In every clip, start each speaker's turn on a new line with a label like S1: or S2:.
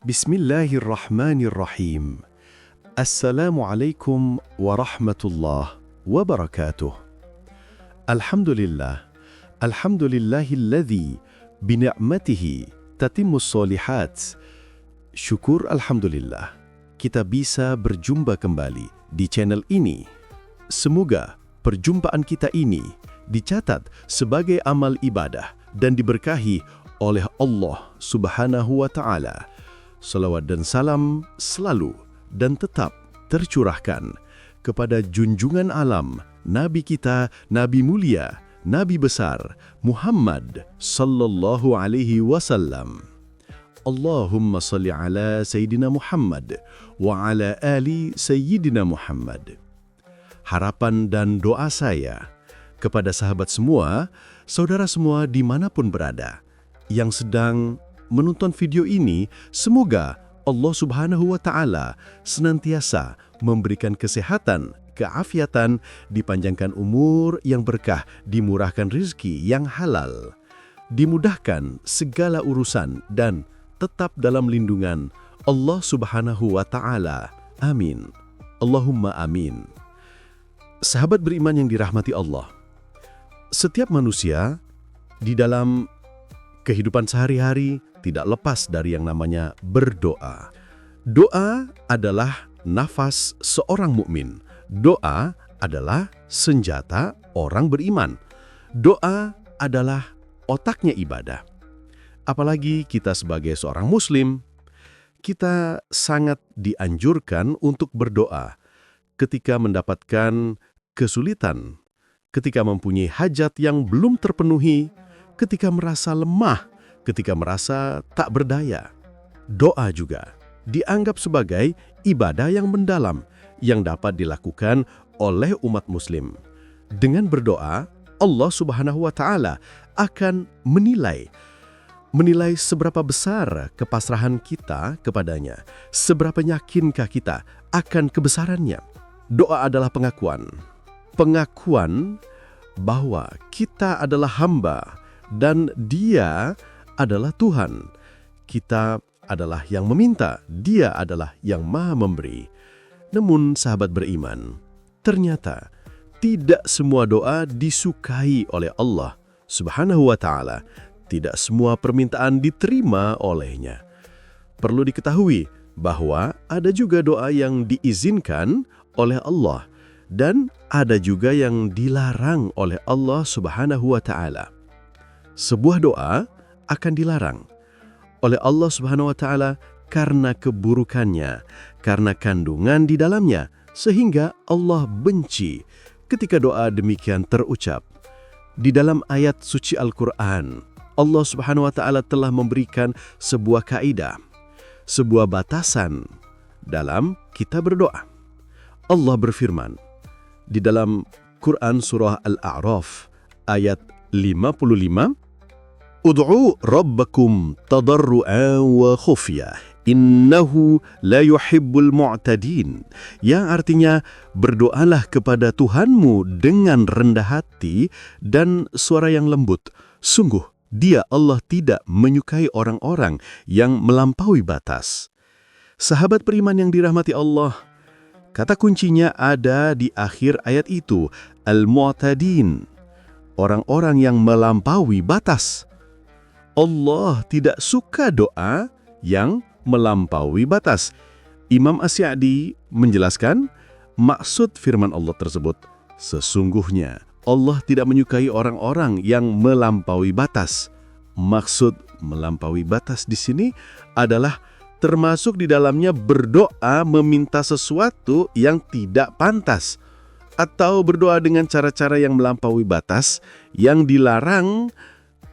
S1: Bismillahirrahmanirrahim. Assalamualaikum warahmatullahi wabarakatuh. Alhamdulillah. Alhamdulillahilladzi bini'matihi tatimmus solihat. Syukur alhamdulillah, kita bisa berjumpa kembali di channel ini. Semoga perjumpaan kita ini dicatat sebagai amal ibadah dan diberkahi oleh Allah Subhanahu wa Ta'ala. Salawat dan salam selalu dan tetap tercurahkan kepada junjungan alam, Nabi kita, Nabi mulia, Nabi besar, Muhammad sallallahu alaihi wasallam. Allahumma salli ala Sayyidina Muhammad wa ala ali Sayyidina Muhammad. Harapan dan doa saya kepada sahabat semua, saudara semua dimanapun berada, yang sedang menonton video ini, semoga Allah Subhanahu wa Ta'ala senantiasa memberikan kesehatan, keafiatan, dipanjangkan umur yang berkah, dimurahkan rezeki yang halal, dimudahkan segala urusan dan tetap dalam lindungan Allah Subhanahu wa Ta'ala. Amin. Allahumma amin. Sahabat beriman yang dirahmati Allah, setiap manusia di dalam kehidupan sehari-hari tidak lepas dari yang namanya berdoa. Doa adalah nafas seorang mukmin. Doa adalah senjata orang beriman. Doa adalah otaknya ibadah. Apalagi kita sebagai seorang muslim, kita sangat dianjurkan untuk berdoa ketika mendapatkan kesulitan, ketika mempunyai hajat yang belum terpenuhi, ketika merasa lemah, ketika merasa tak berdaya. Doa juga dianggap sebagai ibadah yang mendalam yang dapat dilakukan oleh umat muslim. Dengan berdoa, Allah Subhanahu wa Ta'ala akan menilai seberapa besar kepasrahan kita kepadanya, seberapa yakinkah kita akan kebesarannya. Doa adalah pengakuan bahwa kita adalah hamba dan Dia adalah Tuhan. Kita adalah yang meminta, Dia adalah yang Maha Memberi. Namun sahabat beriman, ternyata tidak semua doa disukai oleh Allah Subhanahu wa Ta'ala. Tidak semua permintaan diterima olehnya. Perlu diketahui bahwa ada juga doa yang diizinkan oleh Allah dan ada juga yang dilarang oleh Allah Subhanahu wa Ta'ala. Sebuah doa akan dilarang oleh Allah Subhanahu wa Ta'ala karena keburukannya, karena kandungan di dalamnya, sehingga Allah benci ketika doa demikian terucap. Di dalam ayat suci Al-Quran, Allah Subhanahu wa Ta'ala telah memberikan sebuah kaidah, sebuah batasan dalam kita berdoa. Allah berfirman di dalam Quran surah Al-A'raf ayat 55, Ud'u rabbakum tadarru'an wa khufyah, innahu la yuhibbul mu'tadin. Yang artinya, berdoalah kepada Tuhanmu dengan rendah hati dan suara yang lembut. Sungguh, Dia Allah tidak menyukai orang-orang yang melampaui batas. Sahabat beriman yang dirahmati Allah, kata kuncinya ada di akhir ayat itu, al-mu'tadin, orang-orang yang melampaui batas. Allah tidak suka doa yang melampaui batas. Imam As-Sa'di menjelaskan maksud firman Allah tersebut. Sesungguhnya Allah tidak menyukai orang-orang yang melampaui batas. Maksud melampaui batas di sini adalah termasuk di dalamnya berdoa meminta sesuatu yang tidak pantas atau berdoa dengan cara-cara yang melampaui batas yang dilarang.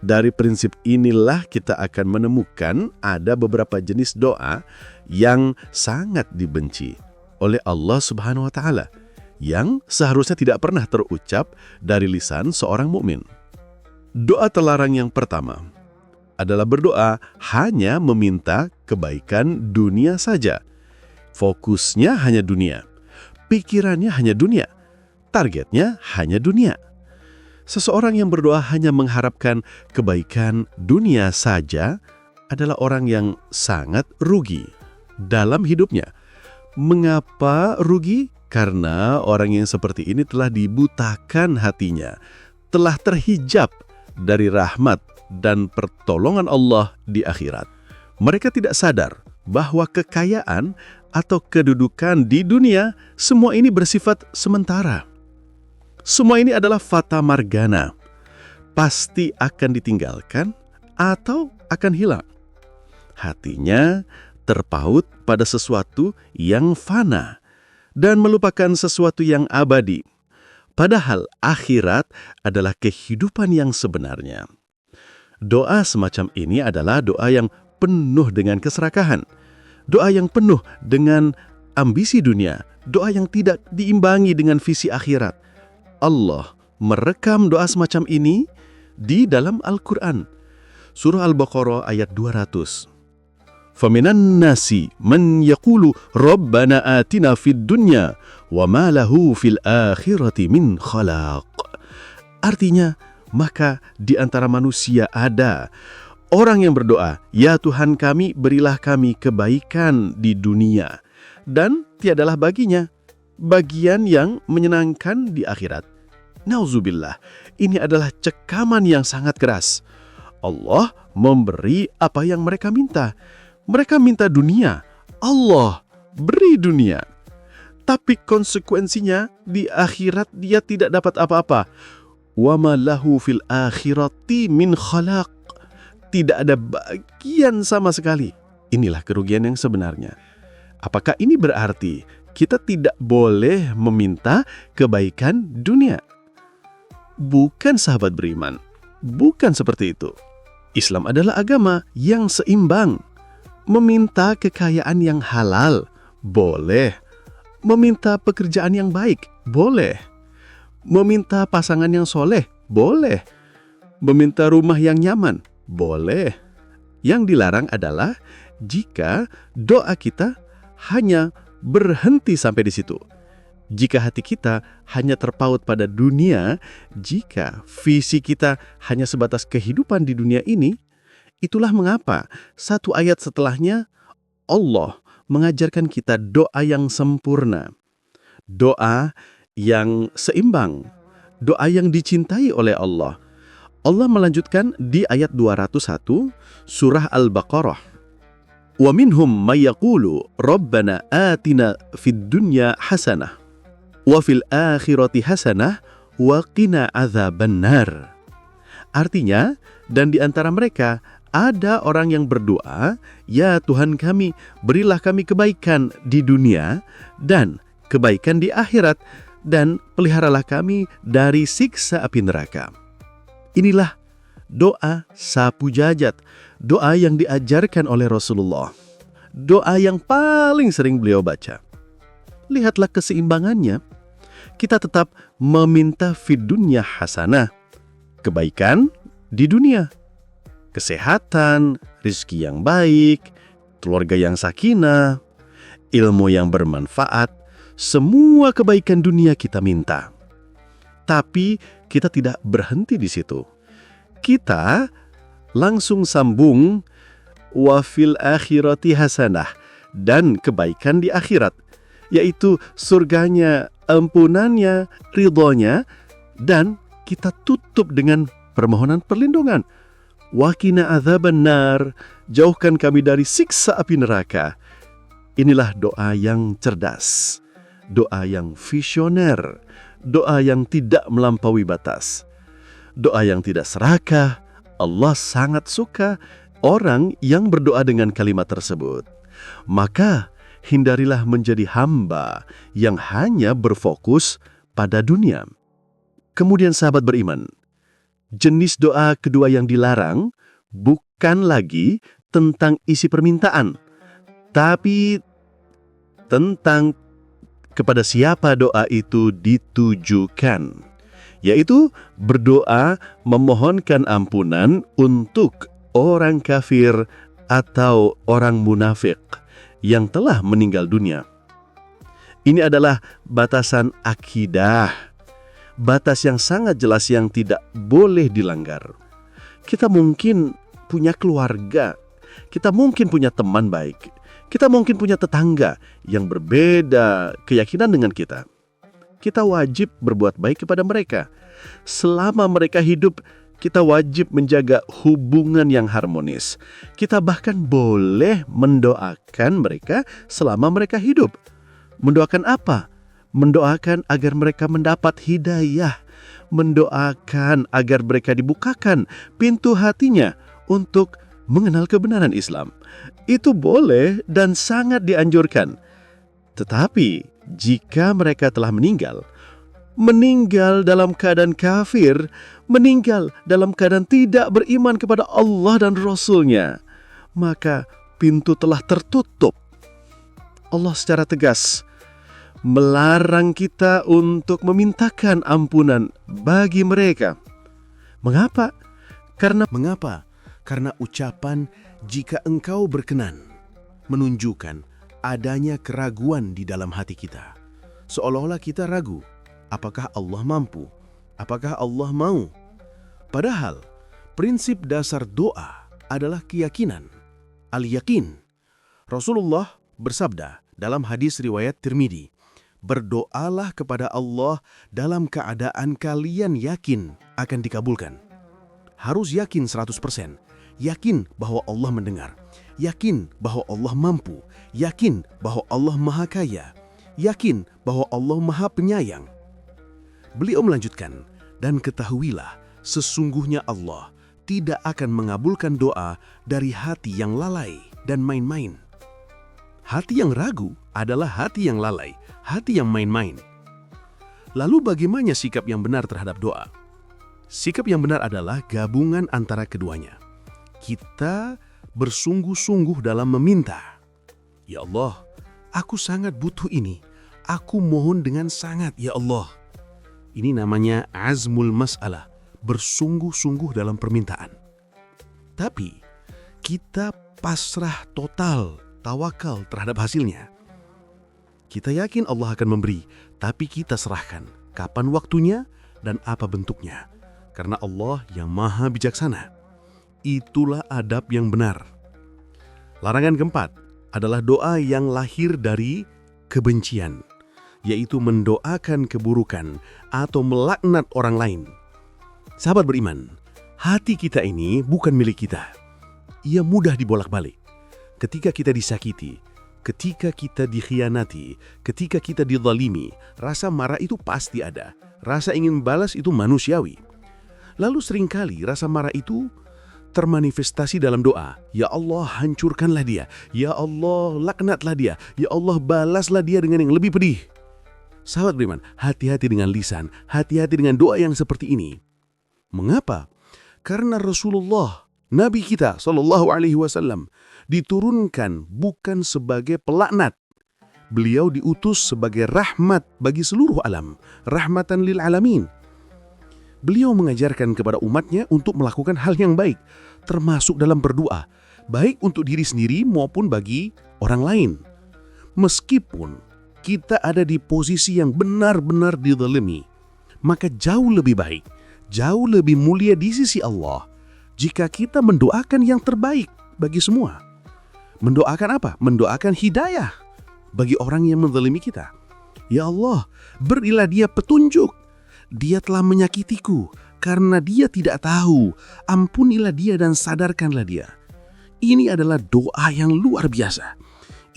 S1: Dari prinsip inilah kita akan menemukan ada beberapa jenis doa yang sangat dibenci oleh Allah Subhanahu wa Ta'ala, yang seharusnya tidak pernah terucap dari lisan seorang mukmin. Doa terlarang yang pertama adalah berdoa hanya meminta kebaikan dunia saja. Fokusnya hanya dunia, pikirannya hanya dunia, targetnya hanya dunia. Seseorang yang berdoa hanya mengharapkan kebaikan dunia saja adalah orang yang sangat rugi dalam hidupnya. Mengapa rugi? Karena orang yang seperti ini telah dibutakan hatinya, telah terhijab dari rahmat dan pertolongan Allah di akhirat. Mereka tidak sadar bahwa kekayaan atau kedudukan di dunia, semua ini bersifat sementara. Semua ini adalah fata morgana, pasti akan ditinggalkan atau akan hilang. Hatinya terpaut pada sesuatu yang fana dan melupakan sesuatu yang abadi. Padahal akhirat adalah kehidupan yang sebenarnya. Doa semacam ini adalah doa yang penuh dengan keserakahan. Doa yang penuh dengan ambisi dunia. Doa yang tidak diimbangi dengan visi akhirat. Allah merekam doa semacam ini di dalam Al-Quran. Surah Al-Baqarah ayat 200. فَمِنَ النَّاسِ مَنْ يَقُولُ رَبَّنَا آتِنَا فِي الدُّنْيَا وَمَا لَهُ فِي الْآخِرَةِ مِنْ خَلَاقٍ. Artinya, maka di antara manusia ada orang yang berdoa, "Ya Tuhan kami, berilah kami kebaikan di dunia." Dan tiadalah baginya bagian yang menyenangkan di akhirat. Nauzubillah, ini adalah cekaman yang sangat keras. Allah memberi apa yang mereka minta. Mereka minta dunia, Allah beri dunia. Tapi konsekuensinya di akhirat dia tidak dapat apa-apa. Wa ma lahu fil akhirati min khalaq. Tidak ada bagian sama sekali. Inilah kerugian yang sebenarnya. Apakah ini berarti kita tidak boleh meminta kebaikan dunia? Bukan, sahabat beriman. Bukan seperti itu. Islam adalah agama yang seimbang. Meminta kekayaan yang halal, boleh. Meminta pekerjaan yang baik, boleh. Meminta pasangan yang soleh, boleh. Meminta rumah yang nyaman, boleh. Yang dilarang adalah jika doa kita hanya berhenti sampai di situ. Jika hati kita hanya terpaut pada dunia, jika visi kita hanya sebatas kehidupan di dunia ini, itulah mengapa satu ayat setelahnya Allah mengajarkan kita doa yang sempurna. Doa yang seimbang. Doa yang dicintai oleh Allah. Allah melanjutkan di ayat 201 surah Al-Baqarah. Wa minhum may yaqulu rabbana atina fid dunya hasanah wa fil akhirati hasanah wa qina adzabannar. Artinya, dan di antara mereka ada orang yang berdoa, "Ya Tuhan kami, berilah kami kebaikan di dunia dan kebaikan di akhirat, dan peliharalah kami dari siksa api neraka." Inilah doa sapu jajat, doa yang diajarkan oleh Rasulullah. Doa yang paling sering beliau baca. Lihatlah keseimbangannya. Kita tetap meminta fid dunya hasanah, kebaikan di dunia. Kesehatan, rizki yang baik, keluarga yang sakinah, ilmu yang bermanfaat, semua kebaikan dunia kita minta. Tapi kita tidak berhenti di situ. Kita langsung sambung wa fil akhirati hasanah, dan kebaikan di akhirat, yaitu surganya, ampunannya, ridhonya, dan kita tutup dengan permohonan perlindungan. Wa qina adzabannar, jauhkan kami dari siksa api neraka. Inilah doa yang cerdas, doa yang visioner, doa yang tidak melampaui batas, doa yang tidak serakah. Allah sangat suka orang yang berdoa dengan kalimat tersebut. Maka hindarilah menjadi hamba yang hanya berfokus pada dunia. Kemudian sahabat beriman, jenis doa kedua yang dilarang bukan lagi tentang isi permintaan, tapi tentang kepada siapa doa itu ditujukan, yaitu berdoa memohonkan ampunan untuk orang kafir atau orang munafik yang telah meninggal dunia. Ini adalah batasan akidah. Batas yang sangat jelas yang tidak boleh dilanggar. Kita mungkin punya keluarga Kita mungkin punya teman baik. Kita mungkin punya tetangga yang berbeda keyakinan dengan kita. Kita wajib berbuat baik kepada mereka. Selama mereka hidup, kita wajib menjaga hubungan yang harmonis. Kita bahkan boleh mendoakan mereka selama mereka hidup. Mendoakan apa? Mendoakan agar mereka mendapat hidayah. Mendoakan agar mereka dibukakan pintu hatinya untuk mengenal kebenaran Islam. Itu boleh dan sangat dianjurkan. Tetapi jika mereka telah meninggal dalam keadaan kafir, meninggal dalam keadaan tidak beriman kepada Allah dan Rasul-Nya, maka pintu telah tertutup. Allah secara tegas melarang kita untuk memintakan ampunan bagi mereka. Mengapa?
S2: Karena ucapan "jika engkau berkenan" menunjukkan adanya keraguan di dalam hati kita. Seolah-olah kita ragu, apakah Allah mampu? Apakah Allah mau? Padahal prinsip dasar doa adalah keyakinan, al-yakin. Rasulullah bersabda dalam hadis riwayat Tirmidzi, "Berdoalah kepada Allah dalam keadaan kalian yakin akan dikabulkan." Harus yakin 100%. Yakin bahwa Allah mendengar, yakin bahwa Allah mampu, yakin bahwa Allah maha kaya, yakin bahwa Allah maha penyayang. Beliau melanjutkan, "Dan ketahuilah, sesungguhnya Allah tidak akan mengabulkan doa dari hati yang lalai dan main-main." Hati yang ragu adalah hati yang lalai, hati yang main-main. Lalu bagaimana sikap yang benar terhadap doa? Sikap yang benar adalah gabungan antara keduanya. Kita bersungguh-sungguh dalam meminta. Ya Allah, aku sangat butuh ini. Aku mohon dengan sangat, ya Allah. Ini namanya azmul mas'alah, bersungguh-sungguh dalam permintaan. Tapi kita pasrah total, tawakal terhadap hasilnya. Kita yakin Allah akan memberi, tapi kita serahkan kapan waktunya dan apa bentuknya. Karena Allah yang maha bijaksana. Itulah adab yang benar. Larangan keempat adalah doa yang lahir dari kebencian, yaitu mendoakan keburukan atau melaknat orang lain. Sahabat beriman, hati kita ini bukan milik kita. Ia mudah dibolak-balik. Ketika kita disakiti, ketika kita dikhianati, ketika kita dizalimi, rasa marah itu pasti ada. Rasa ingin balas itu manusiawi. Lalu seringkali rasa marah itu termanifestasi dalam doa. Ya Allah, hancurkanlah dia. Ya Allah, laknatlah dia. Ya Allah, balaslah dia dengan yang lebih pedih. Sahabat beriman, hati-hati dengan lisan, hati-hati dengan doa yang seperti ini. Mengapa? Karena Rasulullah, Nabi kita SAW, diturunkan bukan sebagai pelaknat. Beliau diutus sebagai rahmat bagi seluruh alam, rahmatan lil alamin. Beliau mengajarkan kepada umatnya untuk melakukan hal yang baik, termasuk dalam berdoa, baik untuk diri sendiri maupun bagi orang lain. Meskipun kita ada di posisi yang benar-benar dizalimi, maka jauh lebih baik, jauh lebih mulia di sisi Allah jika kita mendoakan yang terbaik bagi semua. Mendoakan apa? Mendoakan hidayah bagi orang yang menzalimi kita. Ya Allah, berilah dia petunjuk. Dia telah menyakitiku karena dia tidak tahu. Ampunilah dia dan sadarkanlah dia. Ini adalah doa yang luar biasa.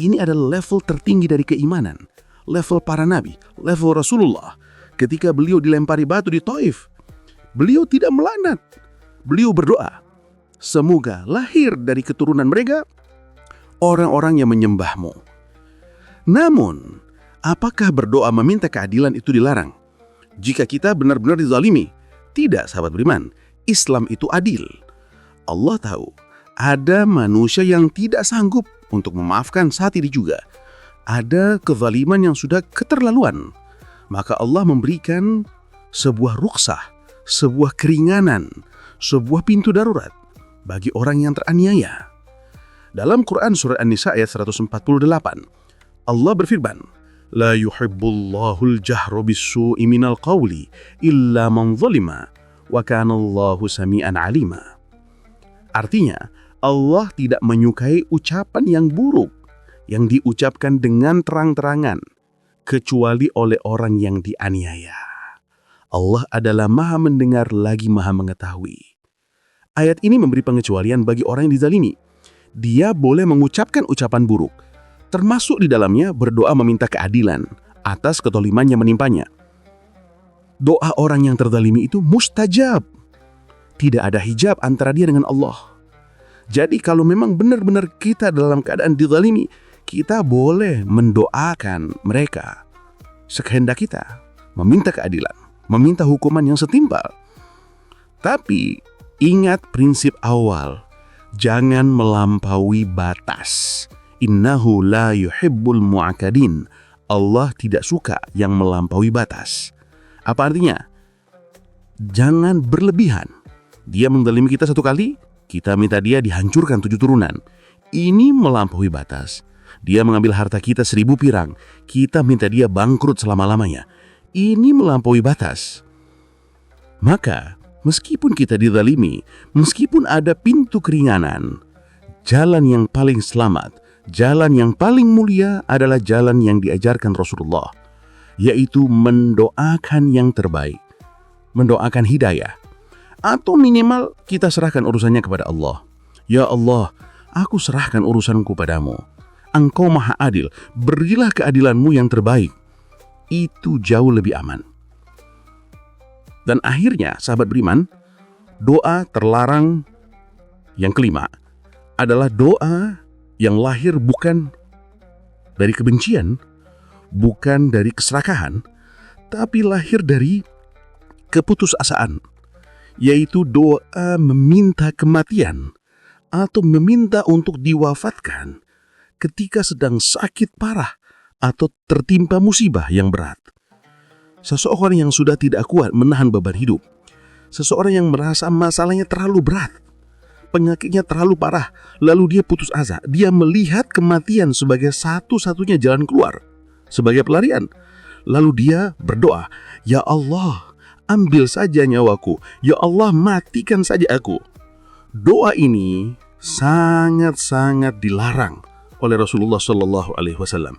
S2: Ini adalah level tertinggi dari keimanan. Level para nabi, level Rasulullah. Ketika beliau dilempari batu di Taif, beliau tidak melaknat. Beliau berdoa, semoga lahir dari keturunan mereka orang-orang yang menyembahmu. Namun, apakah berdoa meminta keadilan itu dilarang? Jika kita benar-benar dizalimi? Tidak, sahabat beriman. Islam itu adil. Allah tahu, ada manusia yang tidak sanggup untuk memaafkan saat ini juga. Ada kezaliman yang sudah keterlaluan. Maka Allah memberikan sebuah rukhsah, sebuah keringanan, sebuah pintu darurat bagi orang yang teraniaya. Dalam Quran Surat An-Nisa ayat 148, Allah berfirman, La yuhibbullahul jahru bis-su'i minal qawli illa man zalima wa kana Allahu sami'an alima. Artinya, Allah tidak menyukai ucapan yang buruk yang diucapkan dengan terang-terangan, kecuali oleh orang yang dianiaya. Allah adalah Maha mendengar lagi Maha mengetahui. Ayat ini memberi pengecualian bagi orang yang dizalimi. Dia boleh mengucapkan ucapan buruk, termasuk di dalamnya berdoa meminta keadilan atas ketoliman yang menimpanya. Doa orang yang terzalimi itu mustajab. Tidak ada hijab antara dia dengan Allah. Jadi kalau memang benar-benar kita dalam keadaan dizalimi, kita boleh mendoakan mereka sekehendak kita, meminta keadilan, meminta hukuman yang setimpal. Tapi ingat prinsip awal, jangan melampaui batas. Innahu la yuhibbul mu'akadin. Allah tidak suka yang melampaui batas. Apa artinya? Jangan berlebihan. Dia menzalimi kita 1 kali, kita minta dia dihancurkan 7 turunan. Ini melampaui batas. Dia mengambil harta kita 1000 pirang, kita minta dia bangkrut selama-lamanya. Ini melampaui batas. Maka, meskipun kita dizalimi, meskipun ada pintu keringanan, jalan yang paling selamat, jalan yang paling mulia adalah jalan yang diajarkan Rasulullah, yaitu mendoakan yang terbaik, mendoakan hidayah, atau minimal kita serahkan urusannya kepada Allah. Ya Allah, aku serahkan urusanku padamu. Engkau maha adil, berilah keadilanmu yang terbaik. Itu jauh lebih aman. Dan akhirnya, sahabat beriman, doa terlarang yang kelima adalah doa yang lahir bukan dari kebencian, bukan dari keserakahan, tapi lahir dari keputusasaan, yaitu doa meminta kematian atau meminta untuk diwafatkan ketika sedang sakit parah atau tertimpa musibah yang berat. Seseorang yang sudah tidak kuat menahan beban hidup, seseorang yang merasa masalahnya terlalu berat, penyakitnya terlalu parah, lalu dia putus asa, dia melihat kematian sebagai satu-satunya jalan keluar, sebagai pelarian. Lalu dia berdoa, Ya Allah, ambil saja nyawaku, Ya Allah, matikan saja aku. Doa ini sangat-sangat dilarang oleh Rasulullah SAW.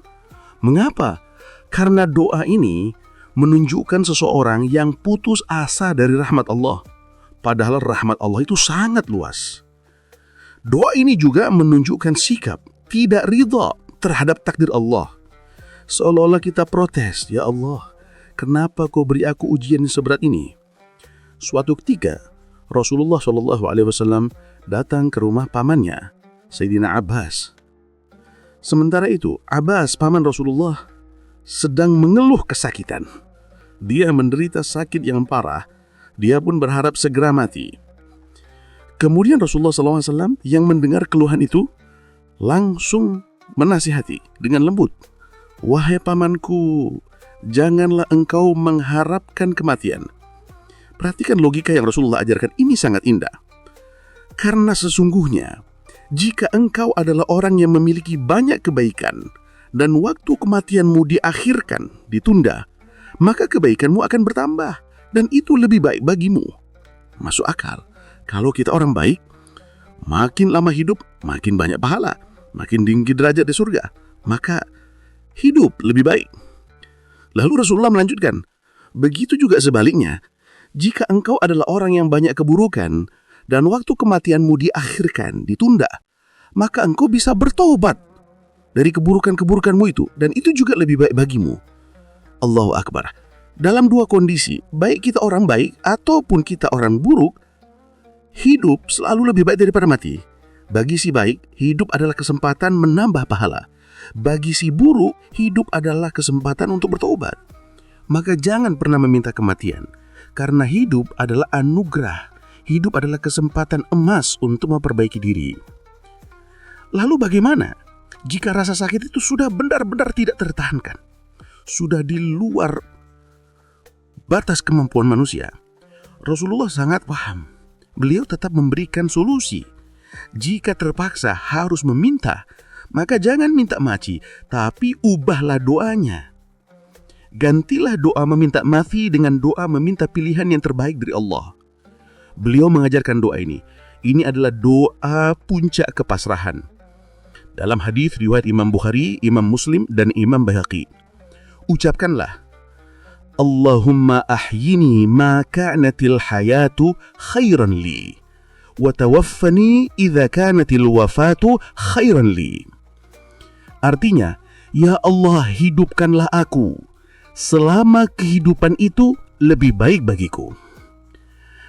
S2: Mengapa? Karena doa ini menunjukkan seseorang yang putus asa dari rahmat Allah. Padahal rahmat Allah itu sangat luas. Doa ini juga menunjukkan sikap tidak ridha terhadap takdir Allah. Seolah-olah kita protes, Ya Allah, kenapa kau beri aku ujian seberat ini? Suatu ketika, Rasulullah SAW datang ke rumah pamannya, Sayyidina Abbas. Sementara itu, Abbas, paman Rasulullah, sedang mengeluh kesakitan. Dia menderita sakit yang parah. Dia pun berharap segera mati. Kemudian Rasulullah SAW yang mendengar keluhan itu langsung menasihati dengan lembut. Wahai pamanku, janganlah engkau mengharapkan kematian. Perhatikan logika yang Rasulullah ajarkan, ini sangat indah. Karena sesungguhnya, jika engkau adalah orang yang memiliki banyak kebaikan dan waktu kematianmu diakhirkan, ditunda, maka kebaikanmu akan bertambah dan itu lebih baik bagimu. Masuk akal. Kalau kita orang baik, makin lama hidup, makin banyak pahala, makin tinggi derajat di surga, maka hidup lebih baik. Lalu Rasulullah melanjutkan, begitu juga sebaliknya, jika engkau adalah orang yang banyak keburukan dan waktu kematianmu diakhirkan, ditunda, maka engkau bisa bertobat dari keburukan-keburukanmu itu, dan itu juga lebih baik bagimu. Allahu Akbar. Dalam dua kondisi, baik kita orang baik ataupun kita orang buruk, hidup selalu lebih baik daripada mati. Bagi si baik, hidup adalah kesempatan menambah pahala. Bagi si buruk, hidup adalah kesempatan untuk bertobat. Maka jangan pernah meminta kematian, karena hidup adalah anugerah. Hidup adalah kesempatan emas untuk memperbaiki diri. Lalu bagaimana jika rasa sakit itu sudah benar-benar tidak tertahankan? Sudah di luar batas kemampuan manusia. Rasulullah sangat paham. Beliau tetap memberikan solusi. Jika terpaksa harus meminta, maka jangan minta mati, tapi ubahlah doanya. Gantilah doa meminta mati dengan doa meminta pilihan yang terbaik dari Allah. Beliau mengajarkan doa ini. Ini adalah doa puncak kepasrahan. Dalam hadis riwayat Imam Bukhari, Imam Muslim, dan Imam Baihaqi, ucapkanlah, Allahumma ahyini ma ka'natil hayatu khairan li, wa tawaffani idza kanatil wafatu khairan li. Artinya, ya Allah, hidupkanlah aku selama kehidupan itu lebih baik bagiku,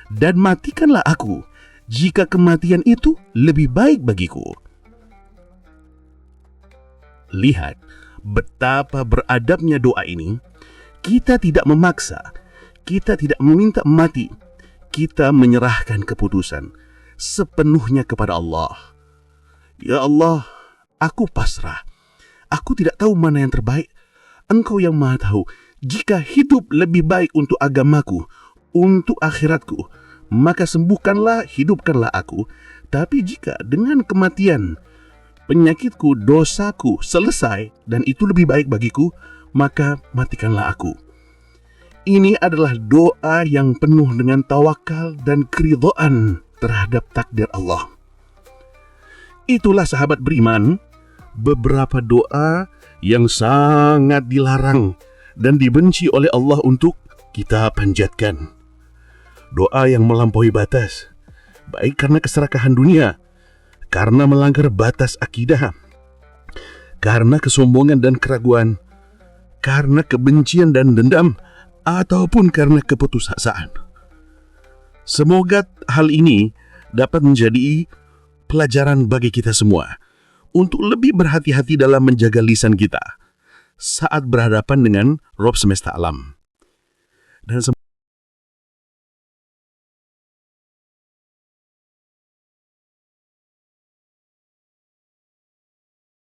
S2: dan matikanlah aku jika kematian itu lebih baik bagiku. Lihat betapa beradabnya doa ini. Kita tidak memaksa, kita tidak meminta mati, kita menyerahkan keputusan sepenuhnya kepada Allah. Ya Allah, aku pasrah. Aku tidak tahu mana yang terbaik. Engkau yang Maha tahu. Jika hidup lebih baik untuk agamaku, untuk akhiratku, maka sembuhkanlah, hidupkanlah aku. Tapi jika dengan kematian, penyakitku, dosaku selesai dan itu lebih baik bagiku, maka matikanlah aku. Ini adalah doa yang penuh dengan tawakal dan keridhaan terhadap takdir Allah. Itulah sahabat beriman, beberapa doa yang sangat dilarang dan dibenci oleh Allah untuk kita panjatkan. Doa yang melampaui batas, baik karena keserakahan dunia, karena melanggar batas akidah, karena kesombongan dan keraguan, karena kebencian dan dendam, ataupun karena keputusasaan. Semoga hal ini dapat menjadi pelajaran bagi kita semua untuk lebih berhati-hati dalam menjaga lisan kita saat berhadapan dengan Rabb semesta alam. Dan